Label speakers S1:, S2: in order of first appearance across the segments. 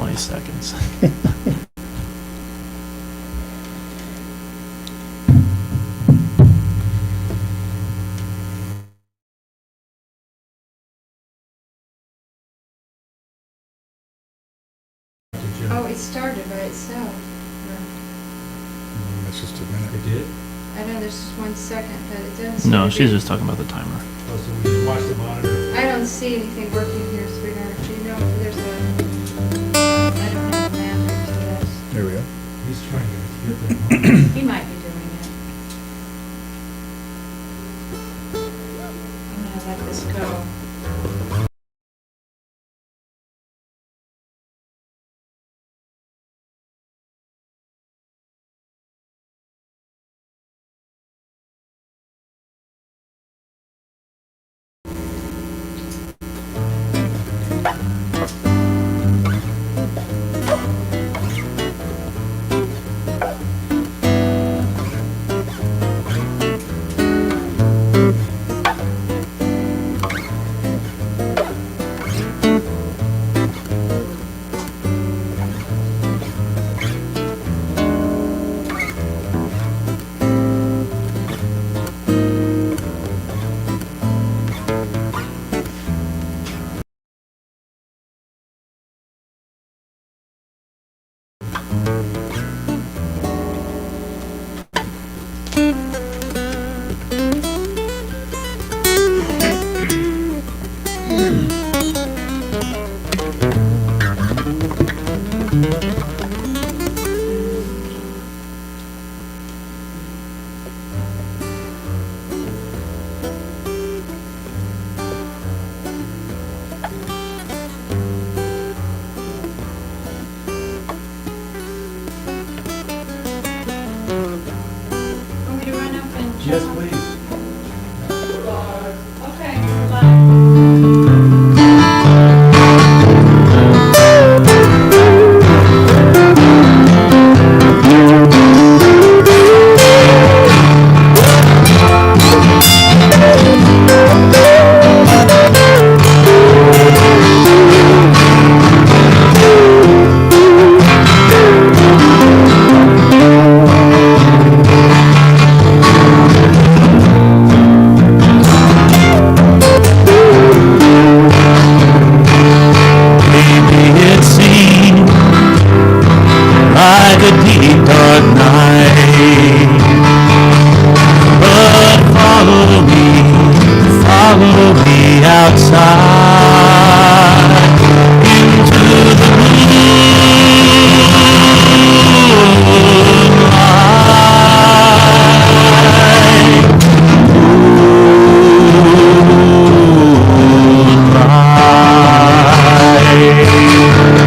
S1: 20 seconds.
S2: Oh, it started by itself.
S3: That's just a minute.
S4: It did?
S2: I know there's just 1 second, but it doesn't seem
S1: No,
S2: to
S1: she's
S2: be-
S1: just talking about the timer.
S4: Oh, so we just watch the monitor?
S2: I don't see anything working here, sweetheart. Do you know if there's I don't have an answer to this.
S3: There we go.
S4: He's trying to get that monitor.
S2: He might be doing it. I'm gonna let this go. Want me to run up and...
S4: Yes, please.
S2: Okay, bye.
S1: It seemed like a deep dark night, but follow me outside into the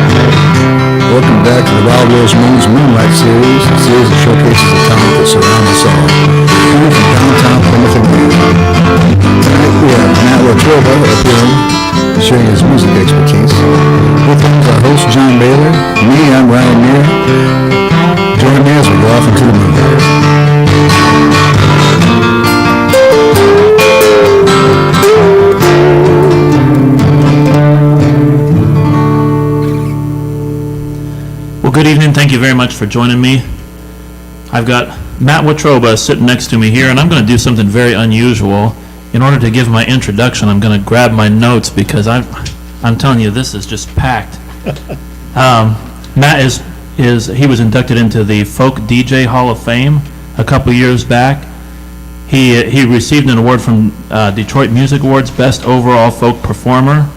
S3: Welcome back to the Wild Rose Moon's Moonlight series, a series that showcases the talent that surrounds us all, coming from downtown Plymouth and Maine. Tonight we have Matt Watroba appearing, sharing his music expertise. With him is our host, John Bahler. Me, I'm Ryan Mear. Join me as we go off into the moonlight.
S1: Well, good evening. Thank you very much for joining me. I've got Matt Watroba sitting next to me here, and I'm going to do something very unusual. In order to give my introduction, I'm going to grab my notes because I'm telling you, this is just packed. Matt he was inducted into the Folk DJ Hall of Fame a couple years back. He received an award from Detroit Music Awards Best Overall Folk Performer.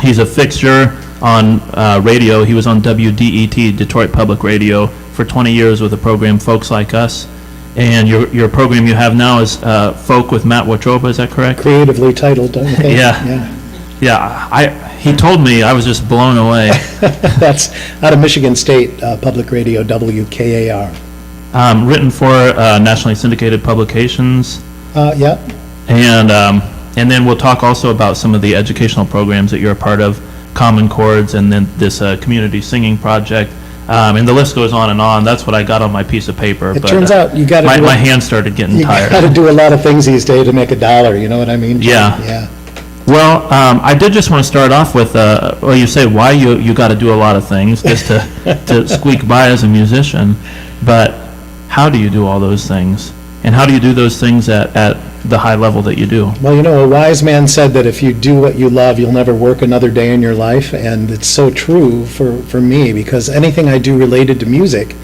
S1: He's a fixture on radio. He was on WDET, Detroit Public Radio, for 20 years with the program Folks Like Us. And your program you have now is Folk with Matt Watroba, is that correct?
S5: Creatively titled, don't you think?
S1: Yeah. He told me, I was just blown away.
S5: That's out of Michigan State Public Radio, WKAR.
S1: Written for nationally syndicated publications.
S5: Yeah,
S1: And then we'll talk also about some of the educational programs that you're a part of, Common Chords, and then this community singing project. And the list goes on and on. That's what I got on my piece of paper.
S5: it turns out you got to
S1: my hands started getting
S5: you
S1: tired.
S5: got to do a lot of things these days to make $1. You know what I mean?
S1: Yeah.
S5: Yeah.
S1: Well, I did just want to start off with, well, you say why you got to do a lot of things just to squeak by as a musician, but how do you do all those things? And how do you do those things at the high level that you do?
S5: Well, a wise man said that if you do what you love, you'll never work another day in your life, and it's so true for me, because anything I do related to music,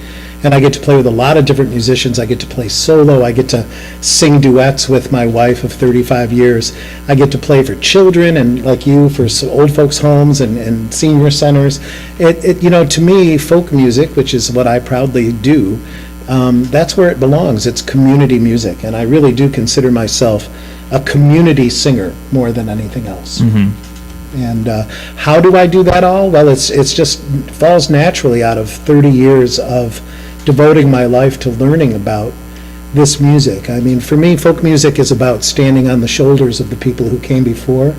S5: and I get to play with a lot of different musicians. I get to play solo. I get to sing duets with my wife of 35 years. I get to play for children and, like you, for old folks' homes and senior centers. To me, folk music, which is what I proudly do, that's where it belongs. It's community music, and I really do consider myself a community singer more than anything else. And how do I do that all? Well, it's just falls naturally out of 30 years of devoting my life to learning about this music. I mean, for me, folk music is about standing on the shoulders of the people who came before.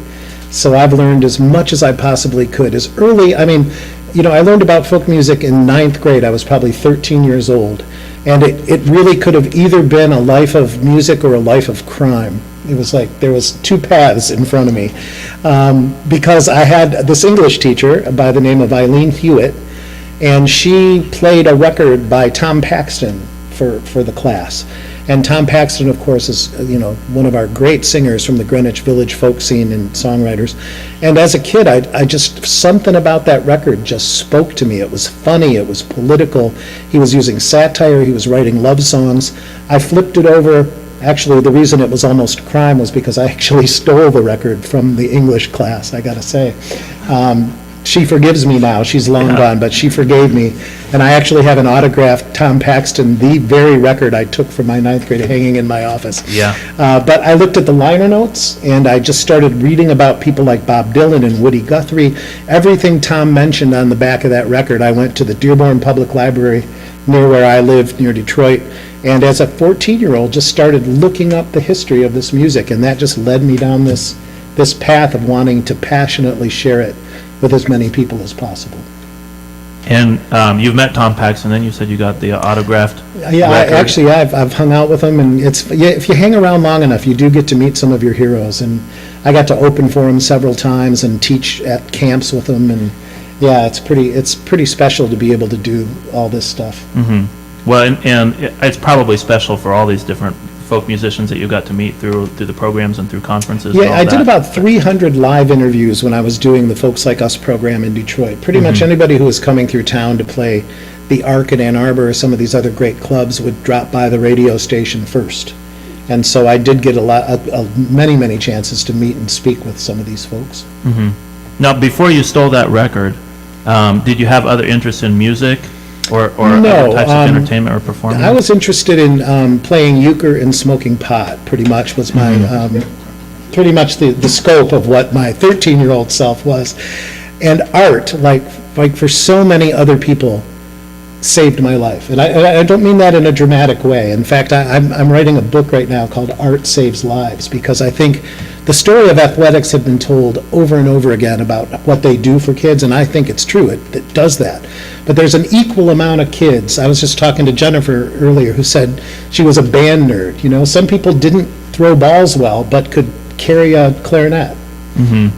S5: So I've learned as much as I possibly could. As early, I learned about folk music in 9th grade. I was probably 13 years old. And it really could have either been a life of music or a life of crime. It was like there was two paths in front of me. Because I had this English teacher by the name of Eileen Hewitt, and she played a record by Tom Paxton for the class. And Tom Paxton, of course, is one of our great singers from the Greenwich Village folk scene and songwriters. And as a kid, I just, something about that record just spoke to me. It was funny, it was political. He was using satire, he was writing love songs. I flipped it over. Actually, the reason it was almost a crime was because I actually stole the record from the English class, I gotta say. She forgives me now, she's long gone, but she forgave me. And I actually have an autographed Tom Paxton, the very record I took from my 9th grade, hanging in my office.
S1: Yeah.
S5: But I looked at the liner notes, and I just started reading about people like Bob Dylan and Woody Guthrie. Everything Tom mentioned on the back of that record. I went to the Dearborn Public Library near where I lived, near Detroit, and as a 14-year-old just started looking up the history of this music, and that just led me down this path of wanting to passionately share it with as many people as possible.
S1: And you've met Tom Paxton, then you said you got the autographed
S5: Yeah,
S1: record.
S5: I've hung out with him, and if you hang around long enough, you do get to meet some of your heroes. And I got to open for him several times and teach at camps with him, and yeah, it's pretty special to be able to do all this stuff.
S1: Well, and it's probably special for all these different folk musicians that you got to meet through the programs and through conferences. and
S5: Yeah,
S1: all
S5: I did
S1: that.
S5: about 300 live interviews when I was doing the Folks Like Us program in Detroit. Pretty much anybody who was coming through town to play the Ark in Ann Arbor or some of these other great clubs would drop by the radio station first. And so I did get many chances to meet and speak with some of these folks.
S1: Now, before you stole that record, did you have other interests in music or
S5: No,
S1: other types of entertainment or performance?
S5: I was interested in playing euchre and smoking pot, pretty much was my, pretty much the scope of what my 13-year-old self was. And art, like for so many other people, saved my life. And I don't mean that in a dramatic way. In fact, I'm writing a book right now called Art Saves Lives, because I think the story of athletics had been told over and over again about what they do for kids, and I think it's true. It does that. But there's an equal amount of kids. I was just talking to Jennifer earlier, who said she was a band nerd. Some people didn't throw balls well, but could carry a clarinet.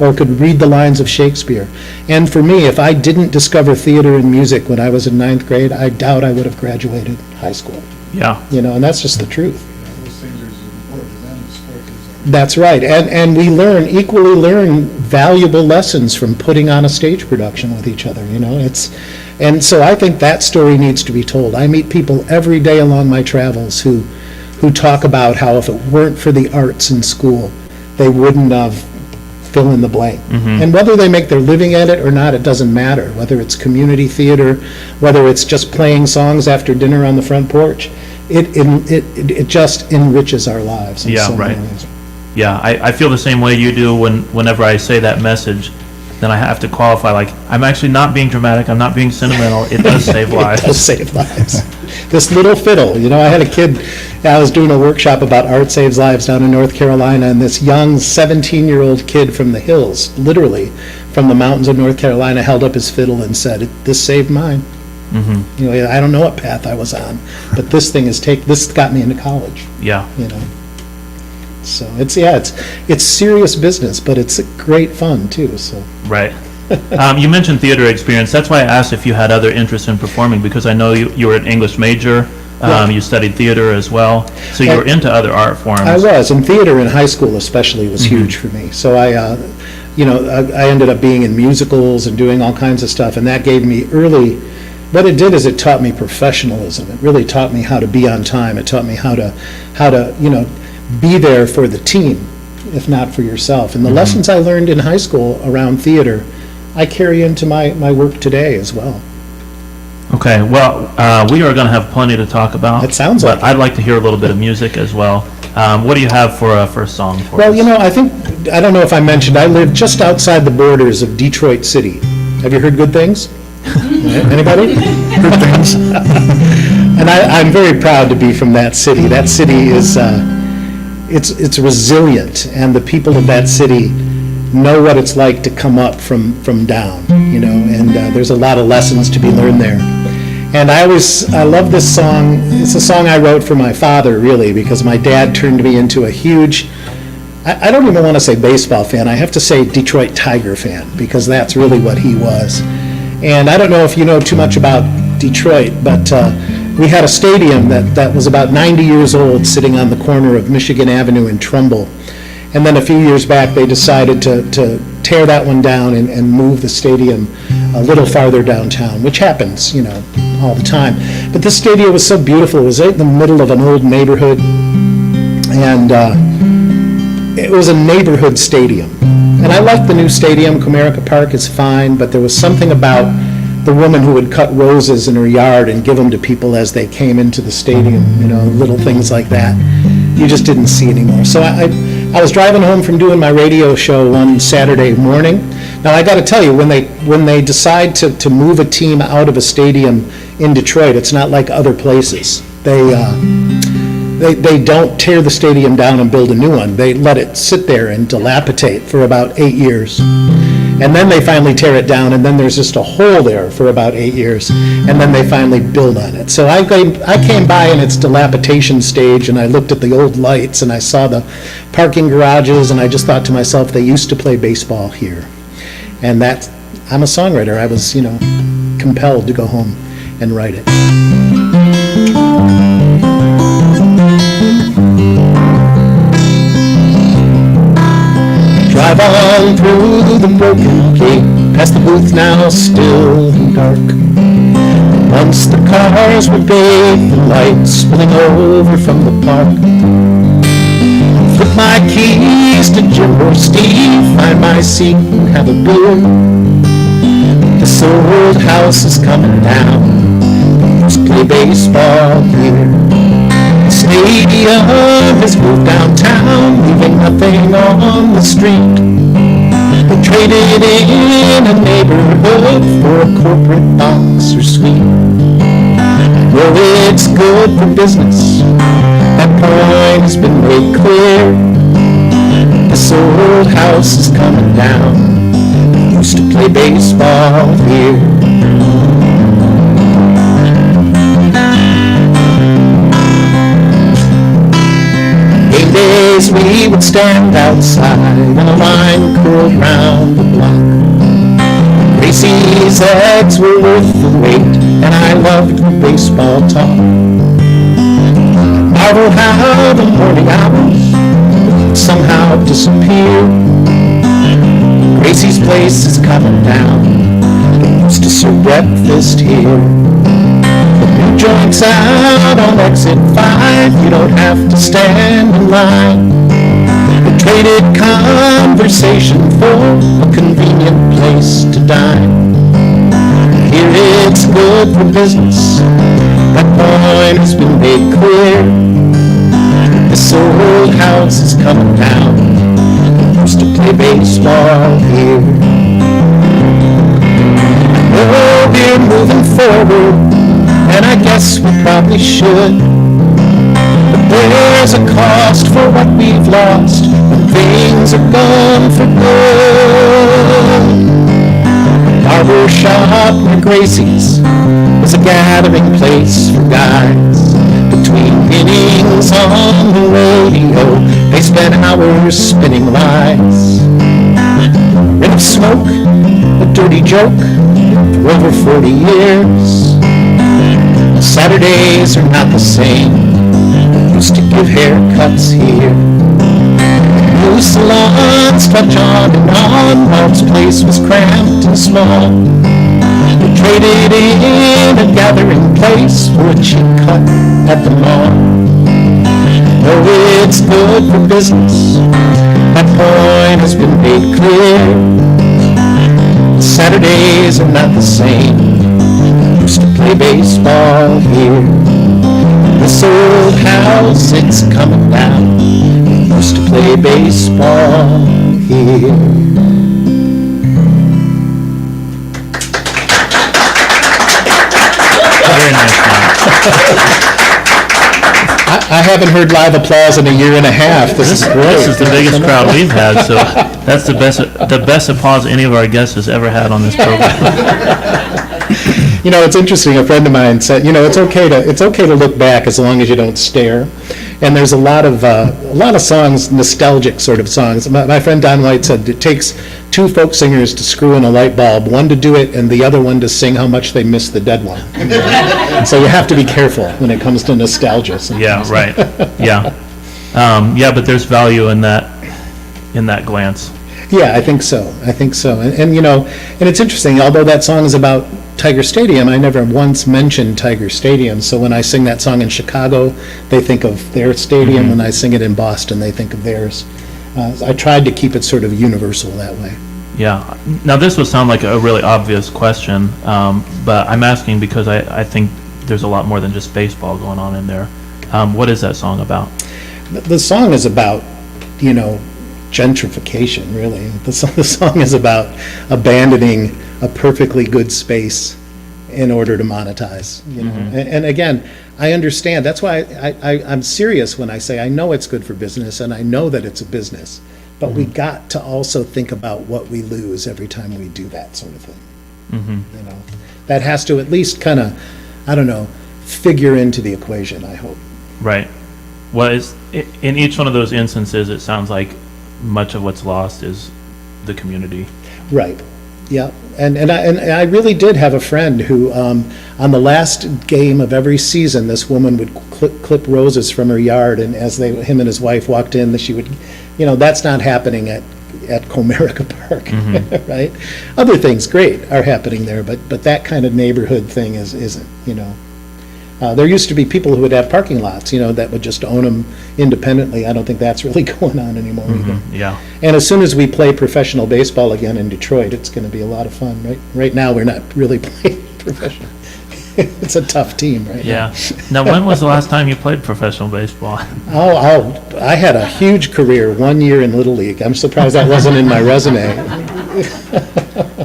S5: Or could read the lines of Shakespeare. And for me, if I didn't discover theater and music when I was in 9th grade, I doubt I would have graduated high school.
S1: Yeah.
S5: And that's just the truth.
S3: Those things are as important to them as sport is.
S5: That's right. And we equally learn valuable lessons from putting on a stage production with each other. And so I think that story needs to be told. I meet people every day along my travels who talk about how if it weren't for the arts in school, they wouldn't have fill in the blank. And whether they make their living at it or not, it doesn't matter. Whether it's community theater, whether it's just playing songs after dinner on the front porch, it just enriches our lives in so many ways.
S1: Yeah, I feel the same way you do whenever I say that message. Then I have to qualify, like, I'm actually not being dramatic, I'm not being sentimental, it does save lives.
S5: It does save lives. This little fiddle, I had a kid, I was doing a workshop about Art Saves Lives down in North Carolina, and this young 17-year-old kid from the hills, literally from the mountains of North Carolina, held up his fiddle and said, "This saved mine." I don't know what path I was on, but this thing this got me into college.
S1: Yeah.
S5: So it's serious business, but it's great fun too, so.
S1: Right. You mentioned theater experience. That's why I asked if you had other interests in performing, because I know you were an English major.
S5: Yeah.
S1: You studied theater as well, so you were into other art forms.
S5: I was, and theater in high school especially was huge for me. So I ended up being in musicals and doing all kinds of stuff, and that gave me what it did is it taught me professionalism. It really taught me how to be on time. It taught me how to be there for the team, if not for yourself. And the lessons I learned in high school around theater, I carry into my work today as well.
S1: Okay, well, we are going to have plenty to talk about.
S5: It sounds like
S1: but I'd like to hear a little bit of music as well. What do you have for a first song for
S5: Well,
S1: us?
S5: I don't know if I mentioned, I live just outside the borders of Detroit City. Have you heard good things? Anybody? Good things. And I'm very proud to be from that city. That city is, it's resilient, and the people of that city know what it's like to come up from down, and there's a lot of lessons to be learned there. And I love this song. It's a song I wrote for my father, really, because my dad turned me into a huge, I don't even want to say baseball fan, I have to say Detroit Tiger fan, because that's really what he was. And I don't know if you know too much about Detroit, but we had a stadium that was about 90 years old sitting on the corner of Michigan Avenue in Trumbull. And then a few years back, they decided to tear that one down and move the stadium a little farther downtown, which happens, all the time. But this stadium was so beautiful. It was right in the middle of an old neighborhood, and it was a neighborhood stadium. And I liked the new stadium. Comerica Park is fine, but there was something about the woman who would cut roses in her yard and give them to people as they came into the stadium, little things like that. You just didn't see anymore. So I was driving home from doing my radio show one Saturday morning. Now, I got to tell you, when they decide to move a team out of a stadium in Detroit, it's not like other places. They don't tear the stadium down and build a new one. They let it sit there and dilapidate for about 8 years. And then they finally tear it down, and then there's just a hole there for about 8 years, and then they finally build on it. So I came by in its dilapidation stage, and I looked at the old lights, and I saw the parking garages, and I just thought to myself, they used to play baseball here. And I'm a songwriter. I was, compelled to go home and write it. Drive on through the broken gate, past the booth now still and dark. Once the cars were bathed in light, spilling over from the park. Flip my keys to Jim or Steve, find my seat and have a beer. This old house is coming down, we used to play baseball here. The stadium has moved downtown, leaving nothing on the street. They traded in a neighborhood for a corporate box or suite. Well, it's good for business, that point has been made clear. This old house is coming down, we used to play baseball here. Game days we would stand outside and a line curled round the block. Gracie's eggs were worth the wait, and I loved her baseball talk. Marvel how the morning hours would somehow disappear. Gracie's place is coming down, they used to serve breakfast here. New joints out on exit 5, you don't have to stand in line. We traded conversation for a convenient place to dine. Here it's good for business, that point has been made clear. This old house is coming down, we used to play baseball here. Oh, we're moving forward, and I guess we probably should. But there's a cost for what we've lost when things are gone for good. Barber shop near Gracie's was a gathering place for guys. But between innings on the radio, they spent hours spinning lies. Ring of smoke, a dirty joke, for over 40 years. Saturdays are not the same, used to give haircuts here. New salons stretch on and on, Malt's place was cramped and small. We traded in a gathering place for a cheap cut at the mall. Oh, it's good for business, that point has been made clear. Saturdays are not the same, used to play baseball here. This old house, it's coming down, we used to play baseball here.
S1: Very nice, Matt.
S5: I haven't heard live applause in a year and a half. This is great.
S1: This is the biggest crowd we've had, so that's the best applause any of our guests has ever had on this program.
S5: You know, it's interesting. A friend of mine said, you know, it's okay to look back as long as you don't stare. And there's a lot of songs, nostalgic sort of songs. My friend Don White said it takes two folk singers to screw in a light bulb, one to do it and the other one to sing how much they miss the dead one. So you have to be careful when it comes to nostalgia.
S1: Yeah, right. Yeah. Yeah, but there's value in that glance.
S5: Yeah, I think so. And you know, and it's interesting, although that song is about Tiger Stadium, I never once mentioned Tiger Stadium. So when I sing that song in Chicago, they think of their stadium. When I sing it in Boston, they think of theirs. I tried to keep it sort of universal that way.
S1: Yeah. Now, this would sound like a really obvious question, but I'm asking because I think there's a lot more than just baseball going on in there. What is that song about?
S5: The song is about, you know, gentrification, really. The song is about abandoning a perfectly good space in order to monetize, you know. And again, I understand. That's why I'm serious when I say I know it's good for business and I know that it's a business, but we got to also think about what we lose every time we do that sort of thing. You know, that has to at least kind of, I don't know, figure into the equation, I hope.
S1: Right. Well, in each one of those instances, it sounds like much of what's lost is the community.
S5: Right. Yeah. And I really did have a friend who, on the last game of every season, this woman would clip roses from her yard, and as him and his wife walked in, she would, you know, that's not happening at Comerica Park, right? Other things, great, are happening there, but that kind of neighborhood thing isn't, you know. There used to be people who would have parking lots, you know, that would just own them independently. I don't think that's really going on anymore either.
S1: Yeah.
S5: And as soon as we play professional baseball again in Detroit, it's going to be a lot of fun, right? Right now, we're not really playing professional. It's a tough team right
S1: Yeah. Now, when was the last time you played professional baseball?
S5: now. I had a huge career, 1 year in Little League. I'm surprised that wasn't in my resume.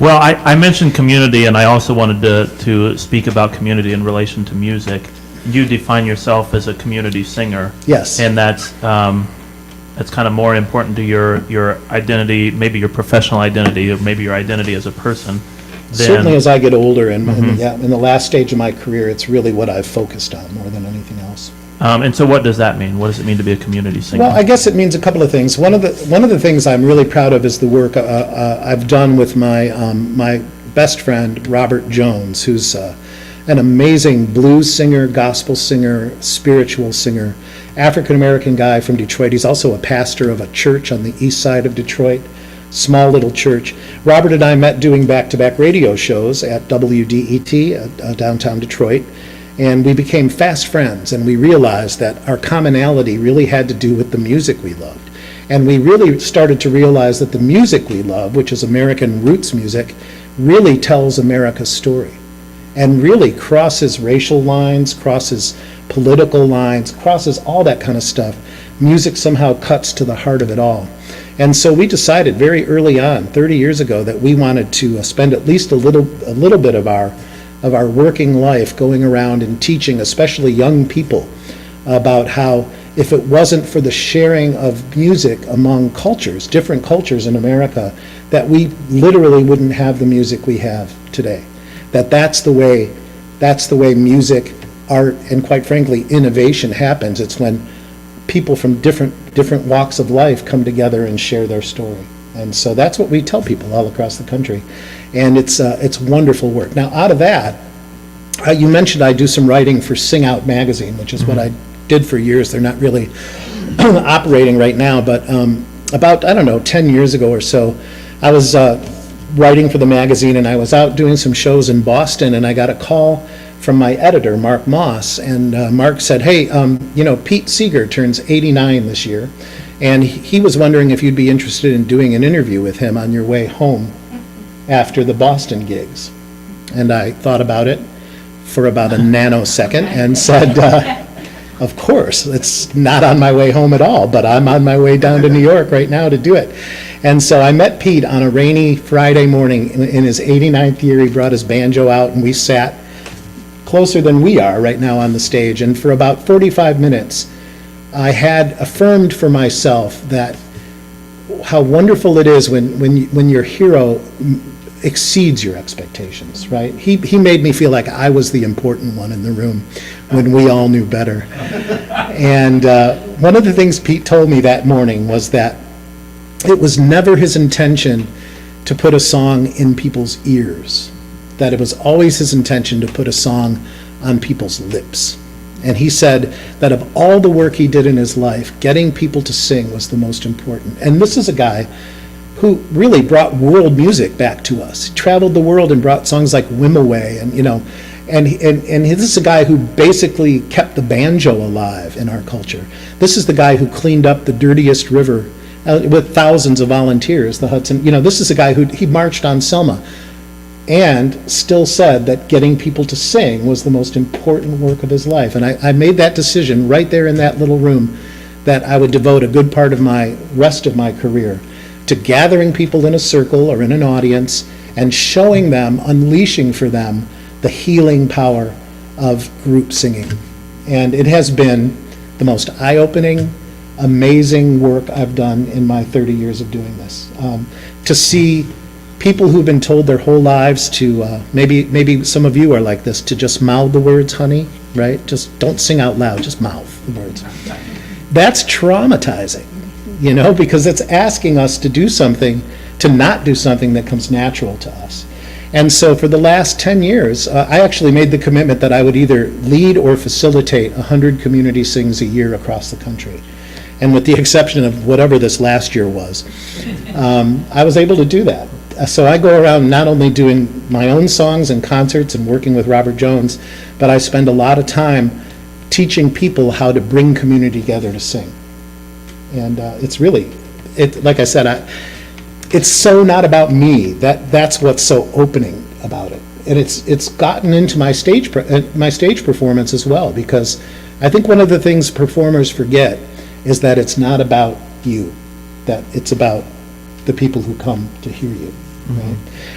S1: Well, I mentioned community, and I also wanted to speak about community in relation to music. You define yourself as a community singer.
S5: Yes.
S1: And that's kind of more important to your identity, maybe your professional identity, or maybe your identity as a person.
S5: Certainly as I get older, and in the last stage of my career, it's really what I've focused on more than anything else.
S1: And so what does that mean? What does it mean to be a community singer?
S5: Well, I guess it means a couple of things. One of the things I'm really proud of is the work I've done with my best friend, Robert Jones, who's an amazing blues singer, gospel singer, spiritual singer, African-American guy from Detroit. He's also a pastor of a church on the east side of Detroit, small little church. Robert and I met doing back-to-back radio shows at WDET, downtown Detroit. And we became fast friends, and we realized that our commonality really had to do with the music we loved. And we really started to realize that the music we love, which is American roots music, really tells America's story and really crosses racial lines, crosses political lines, crosses all that kind of stuff. Music somehow cuts to the heart of it all. And so we decided very early on, 30 years ago, that we wanted to spend at least a little bit of our working life going around and teaching, especially young people, about how if it wasn't for the sharing of music among cultures, different cultures in America, that we literally wouldn't have the music we have today. That's the way music art and, quite frankly, innovation happens. It's when people from different walks of life come together and share their story. And so that's what we tell people all across the country. And it's wonderful work. Now, out of that, you mentioned I do some writing for Sing Out magazine, which is what I did for years. They're not really operating right now, but about, 10 years ago or so, I was writing for the magazine, and I was out doing some shows in Boston, and I got a call from my editor, Mark Moss, and Mark said, hey, Pete Seeger turns 89 this year, and he was wondering if you'd be interested in doing an interview with him on your way home after the Boston gigs. And I thought about it for about a nanosecond and said, of course, it's not on my way home at all, but I'm on my way down to New York right now to do it. And so I met Pete on a rainy Friday morning in his 89th year. He brought his banjo out, and we sat closer than we are right now on the stage. And for about 45 minutes, I had affirmed for myself that how wonderful it is when your hero exceeds your expectations, right? He made me feel like I was the important one in the room when we all knew better. And one of the things Pete told me that morning was that it was never his intention to put a song in people's ears, that it was always his intention to put a song on people's lips. And he said that of all the work he did in his life, getting people to sing was the most important. And this is a guy who really brought world music back to us. He traveled the world and brought songs like Wimoweh, and this is a guy who basically kept the banjo alive in our culture. This is the guy who cleaned up the dirtiest river with thousands of volunteers, the Hudson. This is a guy he marched on Selma and still said that getting people to sing was the most important work of his life. And I made that decision right there in that little room that I would devote a good part of my rest of my career to gathering people in a circle or in an audience and showing them, unleashing for them, the healing power of group singing. And it has been the most eye-opening, amazing work I've done in my 30 years of doing this. To see people who've been told their whole lives to, maybe some of you are like this, to just mouth the words, honey, right? Just don't sing out loud, just mouth the words. That's traumatizing, because it's asking us to do something, to not do something that comes natural to us. And so for the last 10 years, I actually made the commitment that I would either lead or facilitate 100 community sings a year across the country. And with the exception of whatever this last year was, I was able to do that. So I go around not only doing my own songs and concerts and working with Robert Jones, but I spend a lot of time teaching people how to bring community together to sing. And it's really, like I said, it's so not about me. That's what's so opening about it. And it's gotten into my stage performance as well, because I think one of the things performers forget is that it's not about you, that it's about the people who come to hear you. Right?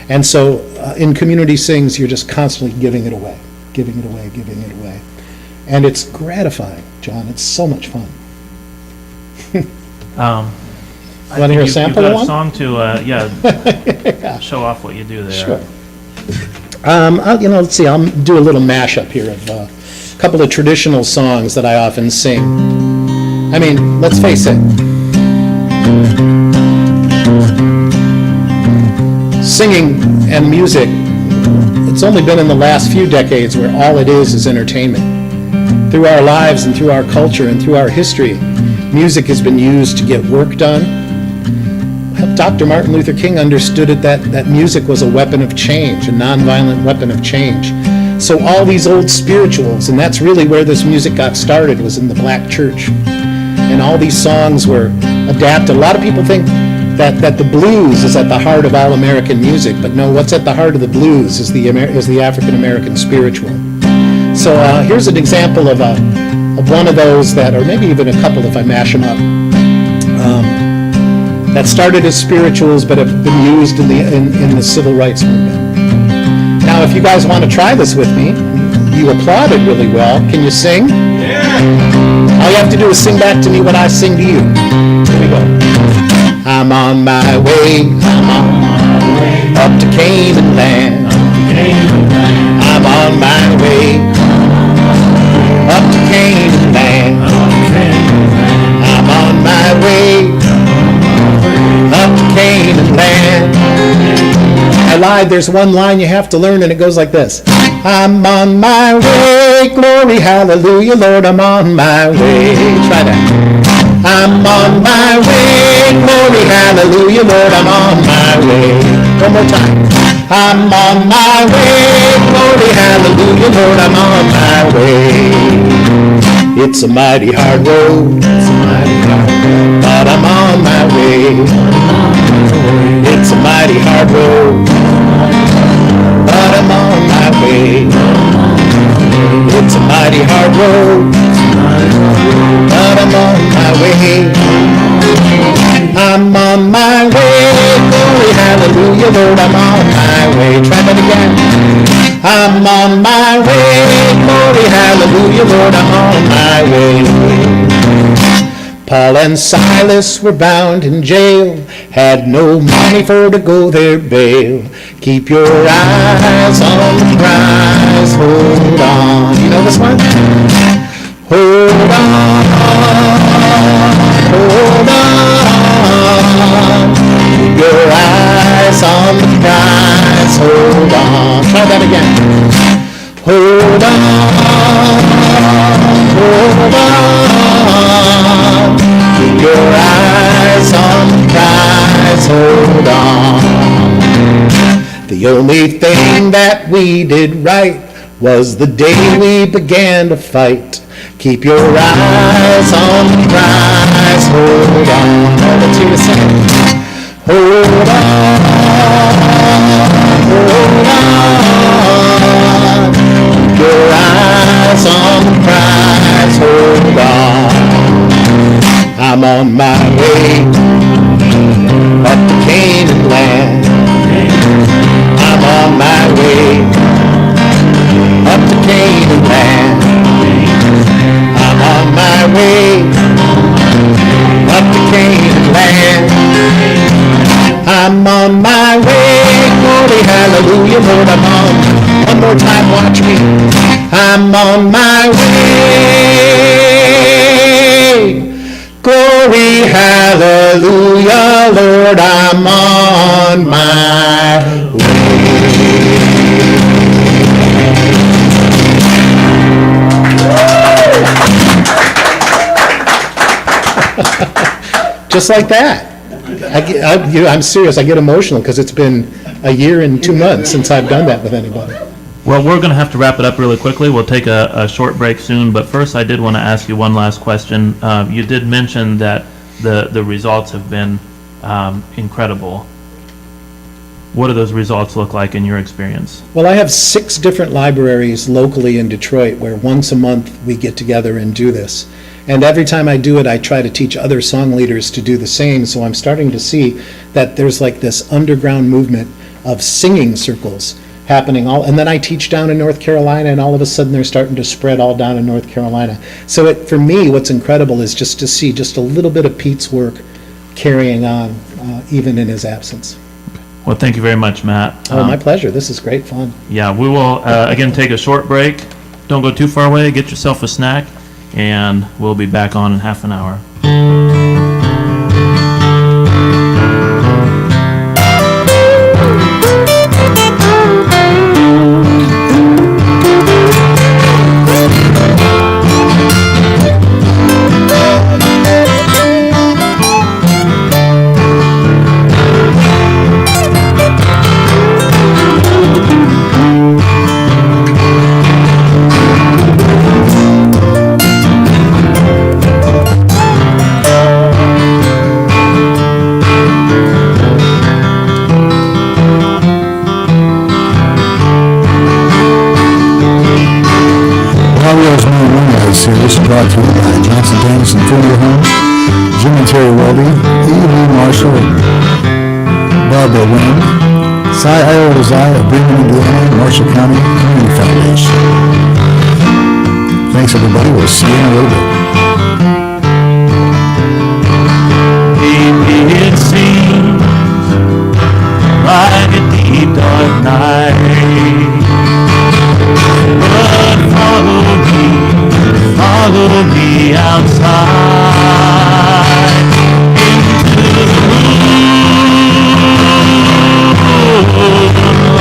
S5: And so in Community Sings, you're just constantly giving it away. And it's gratifying, John. It's so much fun. Want to hear a sample of one?
S1: You've got a song to, show off what you do there.
S5: Sure. Let's see, I'll do a little mashup here of a couple of traditional songs that I often sing. I mean, let's face it. Singing and music, it's only been in the last few decades where all it is entertainment. Through our lives and through our culture and through our history, music has been used to get work done. Dr. Martin Luther King understood it that music was a weapon of change, a nonviolent weapon of change. So all these old spirituals, and that's really where this music got started, was in the black church. And all these songs were adapted. A lot of people think that the blues is at the heart of all American music, but no, what's at the heart of the blues is the African American spiritual. So here's an example of one of those that, or maybe even a couple if I mash them up, that started as spirituals but have been used in the civil rights movement. Now, if you guys want to try this with me, you applauded really well. Can you sing? Yeah. All you have to do is sing back to me what I sing to you. Here we go. I'm on my way, up to Canaan land. I'm on my way, side, there's one line you have to learn, and it goes like this. I'm on my way, glory, hallelujah, Lord, I'm on my way. Try that. I'm on my way, glory, hallelujah, Lord, I'm on my way. One more time. I'm on my way, glory, hallelujah, Lord, I'm on my way. It's a mighty hard road, it's a mighty hard road, but I'm on my way. It's a mighty hard road, but I'm on my way. It's a mighty hard road, but I'm on my way. I'm on my way, glory, hallelujah, Lord, I'm on my way. Try that again. I'm on my way, glory, hallelujah, Lord, I'm on my way. Paul and Silas were bound in jail, had no money for to go their bail. Keep your eyes on the prize, hold on. You know this one? Hold on, hold on. Keep your eyes on the prize, hold on. Try that again. Hold on, hold on. Keep your eyes on the prize, hold on. The only thing that we did right was the day we began to fight. Keep your eyes on the prize, hold on. Oh, let's hear you sing. Hold on, hold on. Keep your eyes on the prize, hold on. I'm on my way up to Canaan land. I'm on my way up to Canaan land. I'm on my way up to Canaan land. I'm on my way, glory, hallelujah, Lord, I'm on. One more time, watch me. I'm on my way. Glory, hallelujah, Lord, I'm on my way. Just like that. I'm serious, I get emotional because it's been a year and 2 months since I've done that with anybody.
S1: Well, we're going to have to wrap it up really quickly. We'll take a short break soon, but first I did want to ask you one last question. You did mention that the results have been incredible. What do those results look like in your experience?
S5: Well, I have 6 different libraries locally in Detroit where once a month we get together and do this. And every time I do it, I try to teach other song leaders to do the same. So I'm starting to see that there's like this underground movement of singing circles happening and then I teach down in North Carolina, and all of a sudden they're starting to spread all down in North Carolina. So for me, what's incredible is just to see just a little bit of Pete's work carrying on, even in his absence.
S1: Well, thank you very much, Matt.
S5: Oh, my pleasure. This is great fun.
S1: Yeah, we will, again, take a short break. Don't go too far away. Get yourself a snack, and we'll be back on in half an hour.
S3: Series brought to you by Johnson Danielson Funeral Home, Jim and Terry Weldy, E.E. Marshall, Barbara Wynn, Cy Iowa Desire of Bremen, Indiana, Marshall County Community Foundation. Thanks, everybody. We'll see you in a little bit.
S1: Maybe it seems like a deep dark night, but follow me outside into the moonlight.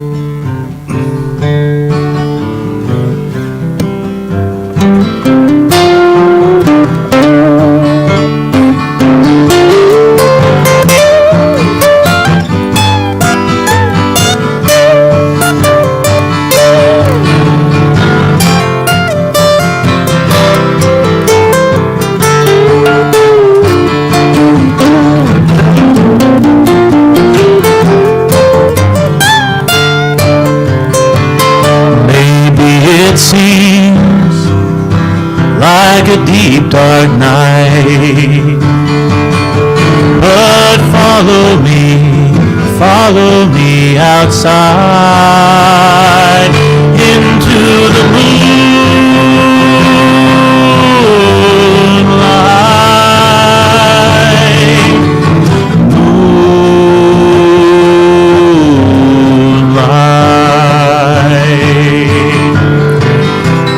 S1: It seems like a deep dark night, but follow me outside into the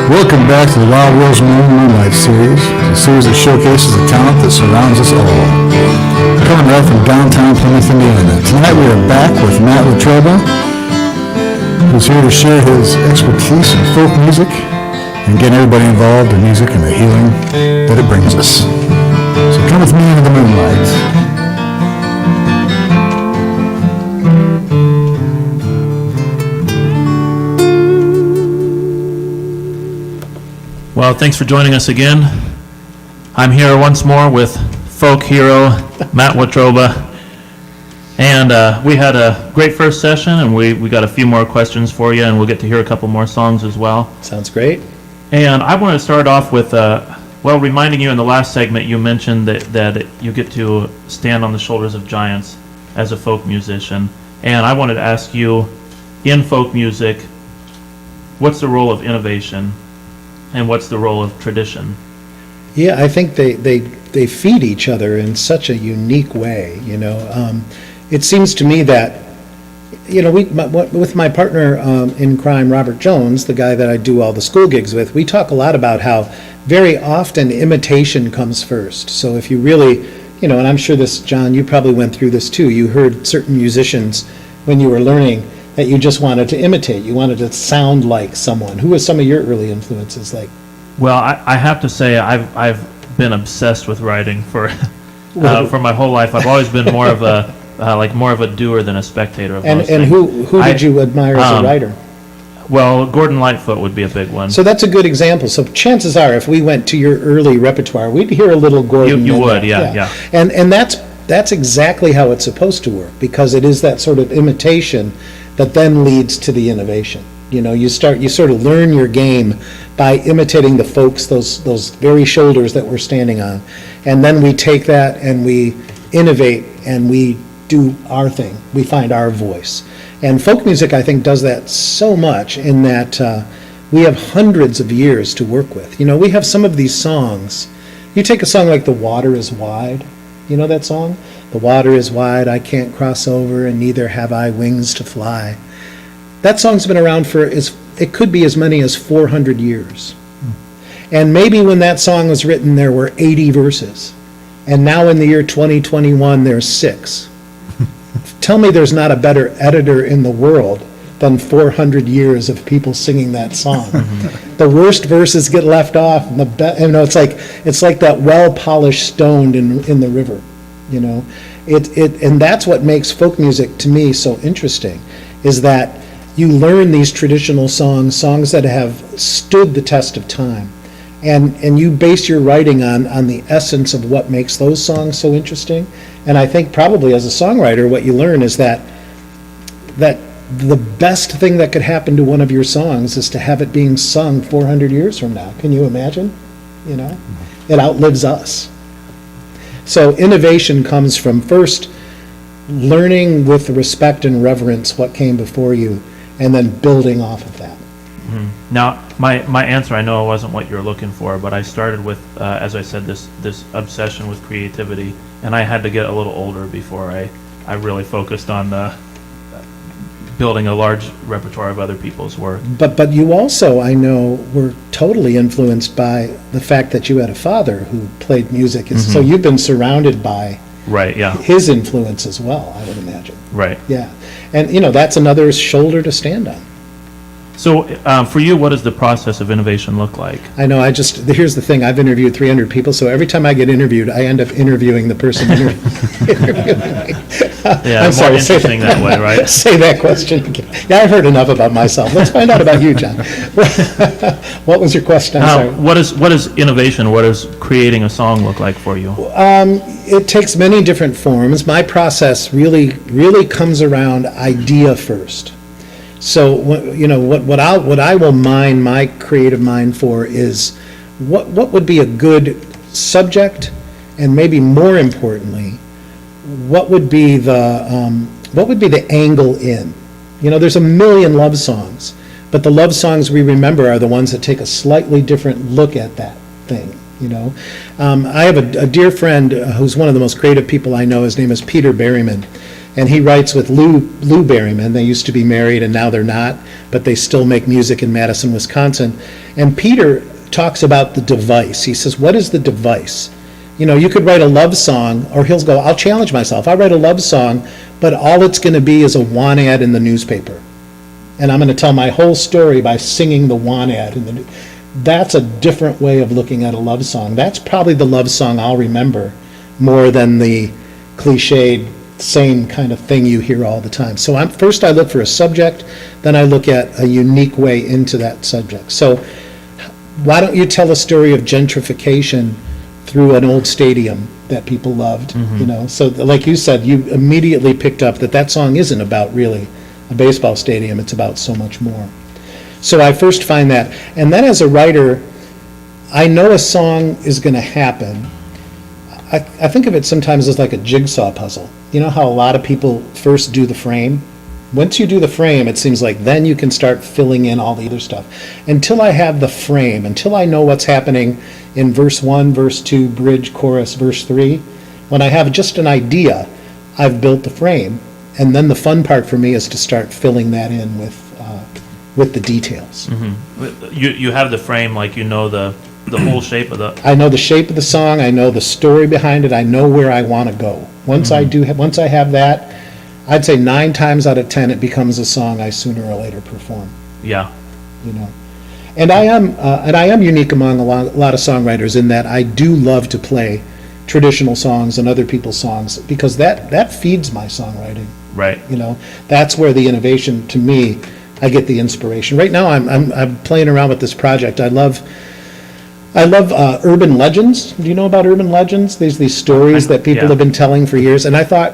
S3: Welcome back to the Wild Rose Moonlight series, a series that showcases the talent that surrounds us all. Coming right from downtown Plymouth, Indiana. Tonight we are back with Matt Watroba, who's here to share his expertise in folk music and getting everybody involved in music and the healing that it brings us. So come with me into the moonlight.
S1: Well, thanks for joining us again. I'm here once more with folk hero Matt Watroba. And we had a great first session, and we got a few more questions for you, and we'll get to hear a couple more songs as well.
S5: Sounds great.
S1: And I want to start off with, reminding you in the last segment, you mentioned that you get to stand on the shoulders of giants as a folk musician. And I wanted to ask you, in folk music, what's the role of innovation? And what's the role of tradition?
S5: Yeah, I think they feed each other in such a unique way, you know. It seems to me that, you know, with my partner in crime, Robert Jones, the guy that I do all the school gigs with, we talk a lot about how very often imitation comes first. So if you really, you know, and I'm sure this, John, you probably went through this too, you heard certain musicians when you were learning that you just wanted to imitate. You wanted to sound like someone. Who was some of your early influences like?
S1: Well, I have to say I've been obsessed with writing for my whole life. I've always been more of a more of a doer than a spectator of most
S5: And
S1: things.
S5: who did you admire as a writer?
S1: Well, Gordon Lightfoot would be a big one.
S5: So that's a good example. So chances are, if we went to your early repertoire, we'd hear a little Gordon.
S1: You
S5: in
S1: would,
S5: there.
S1: yeah.
S5: And that's exactly how it's supposed to work, because it is that sort of imitation that then leads to the innovation. You know, you sort of learn your game by imitating the folks, those very shoulders that we're standing on. And then we take that and we innovate and we do our thing. We find our voice. And folk music, I think, does that so much in that we have hundreds of years to work with. You know, we have some of these songs. You take a song like The Water is Wide. You know that song? The water is wide, I can't cross over, and neither have I wings to fly. That song's been around for, it could be as many as 400 years. And maybe when that song was written, there were 80 verses. And now in the year 2021, there's 6. Tell me there's not a better editor in the world than 400 years of people singing that song. The worst verses get left off, and it's like that well-polished stone in the river. You know, and that's what makes folk music to me so interesting, is that you learn these traditional songs that have stood the test of time, and you base your writing on the essence of what makes those songs so interesting. And I think probably as a songwriter, what you learn is that the best thing that could happen to one of your songs is to have it being sung 400 years from now. Can you imagine? You know, it outlives us. So innovation comes from first learning with respect and reverence what came before you, and then building off of that.
S1: Now, my answer, I know it wasn't what you were looking for, but I started with, as I said, this obsession with creativity, and I had to get a little older before I really focused on building a large repertoire of other people's work.
S5: But you also, I know, were totally influenced by the fact that you had a father who played music. So you've been surrounded by
S1: Right, yeah.
S5: his influence as well, I would imagine.
S1: Right.
S5: Yeah. And, that's another shoulder to stand on.
S1: So for you, what does the process of innovation look like?
S5: I know, here's the thing, I've interviewed 300 people, so every time I get interviewed, I end up interviewing the person interviewing me.
S1: Yeah,
S5: I'm
S1: more
S5: sorry, say
S1: interesting that way, right?
S5: Say that question again. Yeah, I've heard enough about myself. Let's find out about you, John. What was your question? I'm sorry.
S1: What is innovation? What does creating a song look like for you?
S5: It takes many different forms. My process really comes around idea first. So, what I will mine my creative mind for is what would be a good subject, and maybe more importantly, what would be the angle in? There's a million love songs, but the love songs we remember are the ones that take a slightly different look at that thing. I have a dear friend who's one of the most creative people I know. His name is Peter Berryman. And he writes with Lou Berryman. They used to be married, and now they're not, but they still make music in Madison, Wisconsin. And Peter talks about the device. He says, what is the device? You could write a love song, or he'll go, I'll challenge myself. I'll write a love song, but all it's going to be is a want ad in the newspaper. And I'm going to tell my whole story by singing the want ad. That's a different way of looking at a love song. That's probably the love song I'll remember more than the cliched same kind of thing you hear all the time. So first I look for a subject, then I look at a unique way into that subject. So why don't you tell a story of gentrification through an old stadium that people loved? So like you said, you immediately picked up that song isn't about really a baseball stadium, it's about so much more. So I first find that, and then as a writer, I know a song is going to happen. I think of it sometimes as like a jigsaw puzzle. You know how a lot of people first do the frame? Once you do the frame, it seems like then you can start filling in all the other stuff. Until I have the frame, until I know what's happening in verse 1, verse 2, bridge, chorus, verse 3, when I have just an idea, I've built the frame. And then the fun part for me is to start filling that in with the details.
S1: You have the frame, like the whole shape of the...
S5: I know the shape of the song, I know the story behind it, I know where I want to go. Once I have that, I'd say 9 times out of 10 it becomes a song I sooner or later perform.
S1: Yeah.
S5: And I am unique among a lot of songwriters in that I do love to play traditional songs and other people's songs, because that feeds my songwriting.
S1: Right.
S5: That's where the innovation, to me, I get the inspiration. Right now I'm playing around with this project. I love urban legends. Do you know about urban legends? There's these stories that people have been telling for years. And I thought,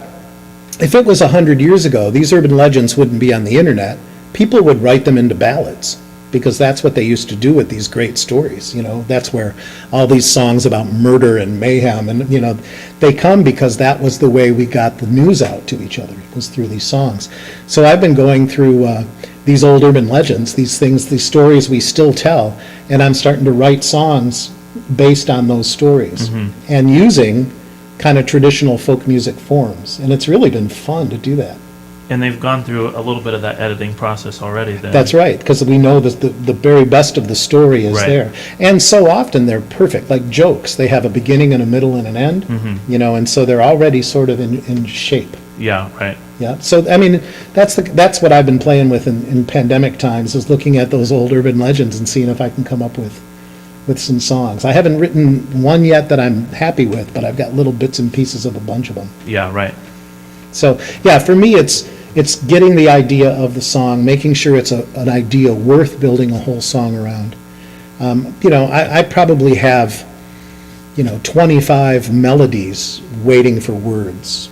S5: if it was 100 years ago, these urban legends wouldn't be on the internet. People would write them into ballads, because that's what they used to do with these great stories. That's where all these songs about murder and mayhem, and they come because that was the way we got the news out to each other, was through these songs. So I've been going through these old urban legends, these stories we still tell, and I'm starting to write songs based on those stories and using kind of traditional folk music forms. And it's really been fun to do that.
S1: And they've gone through a little bit of that editing process already then.
S5: That's right, because we know that the very best of the story is there. And so often they're perfect, like jokes. They have a beginning and a middle and an end, and so they're already sort of in shape.
S1: Yeah, right.
S5: Yeah, so I mean, that's what I've been playing with in pandemic times, is looking at those old urban legends and seeing if I can come up with some songs. I haven't written one yet that I'm happy with, but I've got little bits and pieces of a bunch of them. I right. So, yeah, for me, it's getting the idea of the song, making sure it's an idea worth building a whole song around. I probably have, 25 melodies waiting for words.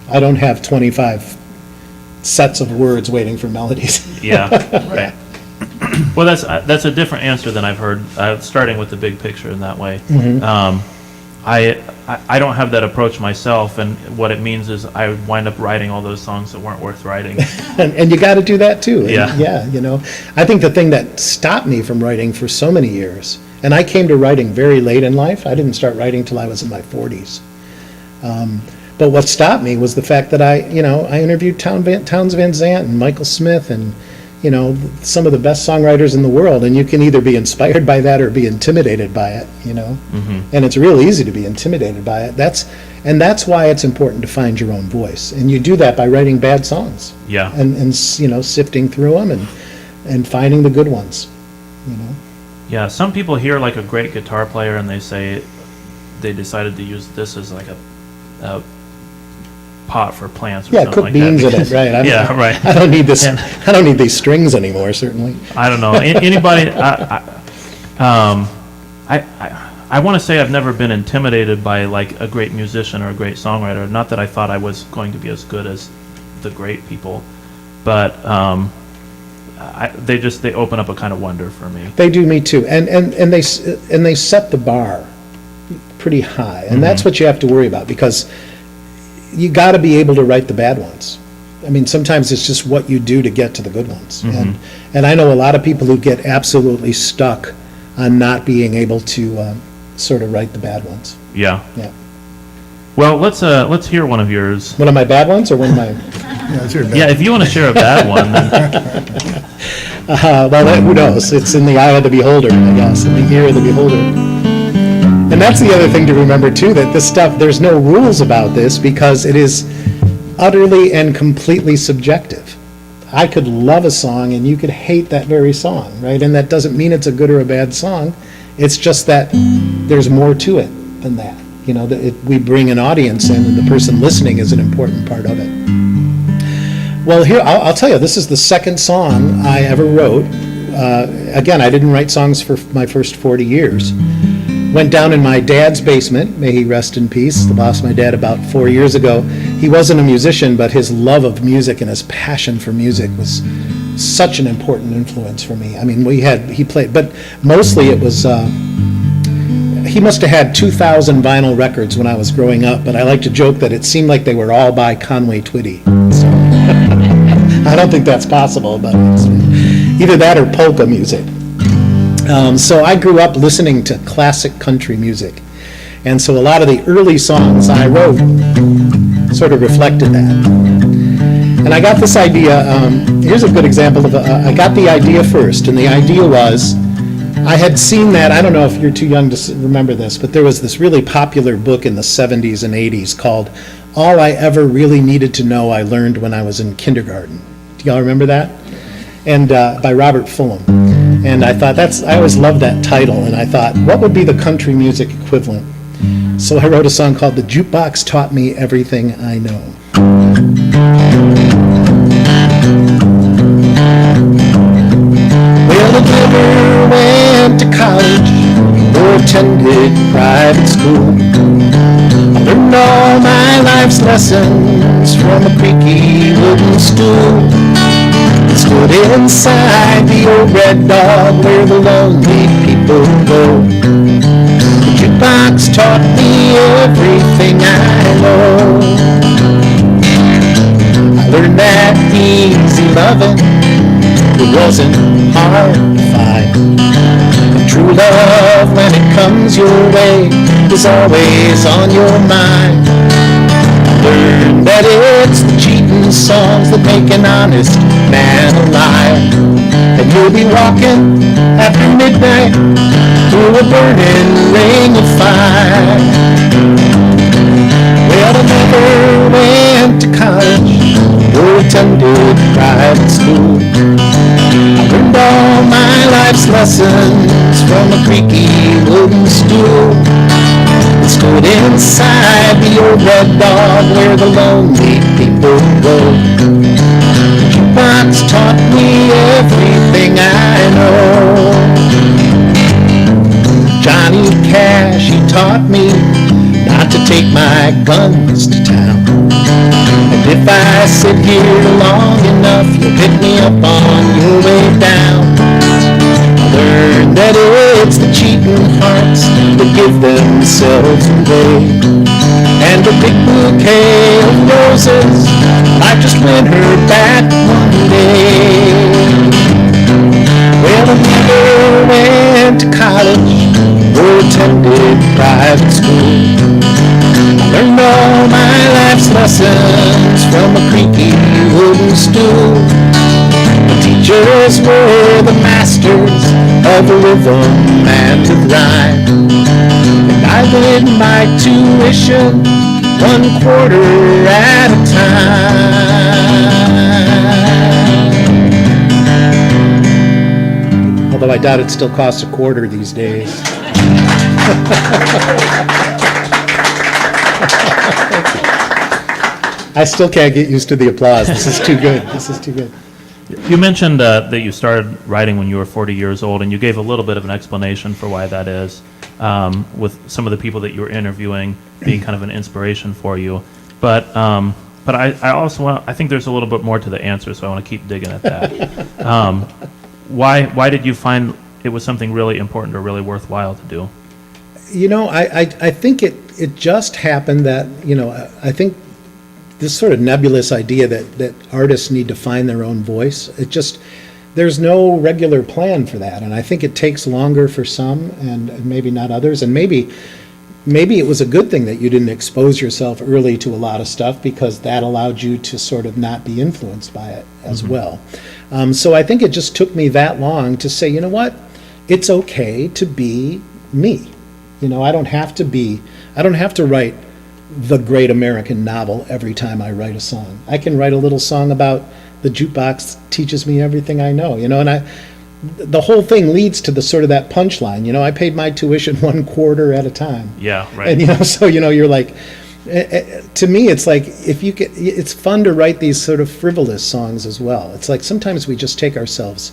S5: I don't have 25 sets of words waiting for melodies.
S1: Yeah, right. Well, that's a different answer than I've heard, starting with the big picture in that way. I don't have that approach myself, and what it means is I would wind up writing all those songs that weren't worth writing.
S5: and you got to do that too.
S1: Yeah.
S5: I think the thing that stopped me from writing for so many years, and I came to writing very late in life. I didn't start writing till I was in my 40s. But what stopped me was the fact that I interviewed Townes Van Zandt and Michael Smith and some of the best songwriters in the world, and you can either be inspired by that or be intimidated by it, And it's real easy to be intimidated by it. That's why it's important to find your own voice. And you do that by writing bad songs.
S1: Yeah.
S5: And sifting through them and finding the good ones,
S1: Yeah, some people hear like a great guitar player and they say they decided to use this as like a pot for plants or
S5: Yeah,
S1: something
S5: cook
S1: like
S5: beans
S1: that.
S5: in it, right.
S1: Yeah, right.
S5: I don't need this,
S1: And-
S5: I don't need these strings anymore, certainly.
S1: I don't know. Anybody, I want to say I've never been intimidated by like a great musician or a great songwriter. Not that I thought I was going to be as good as the great people, but they open up a kind of wonder for me.
S5: They do, me too. And they set the bar pretty high. And that's what you have to worry about, because you got to be able to write the bad ones. I mean, sometimes it's just what you do to get to the good ones. And I know a lot of people who get absolutely stuck on not being able to sort of write the bad ones.
S1: Yeah.
S5: Yeah.
S1: Well, let's hear one of yours.
S5: One of my bad ones, or one of my?
S3: That's your bad.
S1: Yeah, if you want to share a bad one, then
S5: Well, who knows? It's in the eye of the beholder, I guess, in the ear of the beholder. And that's the other thing to remember too, that this stuff, there's no rules about this, because it is utterly and completely subjective. I could love a song and you could hate that very song, right? And that doesn't mean it's a good or a bad song. It's just that there's more to it than that. We bring an audience in, and the person listening is an important part of it. Well, here, I'll tell you, this is the second song I ever wrote. Again, I didn't write songs for my first 40 years. Went down in my dad's basement, may he rest in peace. Lost my dad about 4 years ago. He wasn't a musician, but his love of music and his passion for music was such an important influence for me. I mean, he played, but mostly it was, he must have had 2,000 vinyl records when I was growing up, but I like to joke that it seemed like they were all by Conway Twitty. So, I don't think that's possible, but it's either that or polka music. So I grew up listening to classic country music, and so a lot of the early songs I wrote sort of reflected that. And I got this idea, here's a good example of, I got the idea first, and the idea was, I had seen that, I don't know if you're too young to remember this, but there was this really popular book in the 70s and 80s called All I Ever Really Needed to Know I Learned When I Was in Kindergarten. Do y'all remember that? And by Robert Fulham. And I thought, I always loved that title, and I thought, what would be the country music equivalent? So I wrote a song called The Jukebox Taught Me Everything I Know. Well, I never went to college or attended private school. I learned all my life's lessons from a creaky wooden stool. Stood inside the old red dog where the lonely people go. The jukebox taught me everything I know. I learned that easy loving, it wasn't hard to find. And true love, when it comes your way, is always on your mind. Learn that it's the cheating songs that make an honest man a liar. And you'll be walking after midnight through a burning ring of fire. Well, I never went to college or attended private school. I learned all my life's lessons from a creaky wooden stool. Stood inside the old red dog where the lonely people go. The jukebox taught me everything I know. Johnny Cash, he taught me not to take my guns to town. And if I sit here long enough, you'll pick me up on your way down. Learn that it's the cheating hearts that give themselves away. And a big bouquet of roses might just win her back one day. Well, I never went to college or attended private school. I learned all my life's lessons from a creaky wooden stool. Rogers were the masters of rhythm and of rhyme. And I paid my tuition 1/4 at a time. Although I doubt it still costs a quarter these days. I still can't get used to the applause. This is too good. This is too good.
S1: You mentioned that you started writing when you were 40 years old, and you gave a little bit of an explanation for why that is, with some of the people that you were interviewing being kind of an inspiration for you. But I also I think there's a little bit more to the answer, so I want to keep digging at that. Why did you find it was something really important or really worthwhile to do?
S5: You know, I think it just happened that, you know, I think this sort of nebulous idea that artists need to find their own voice, there's no regular plan for that. And I think it takes longer for some and maybe not others. And maybe it was a good thing that you didn't expose yourself early to a lot of stuff, because that allowed you to sort of not be influenced by it as well. So I think it just took me that long to say, you know what, it's okay to be me. You know, I don't have to write the great American novel every time I write a song. I can write a little song about the jukebox teaches me everything I know, you know, and the whole thing leads to the sort of that punchline, you know, I paid my tuition 1/4 at a time.
S1: Yeah, right.
S5: And, you know, so, you know, you're like, to me, it's like, it's fun to write these sort of frivolous songs as well. It's like sometimes we just take ourselves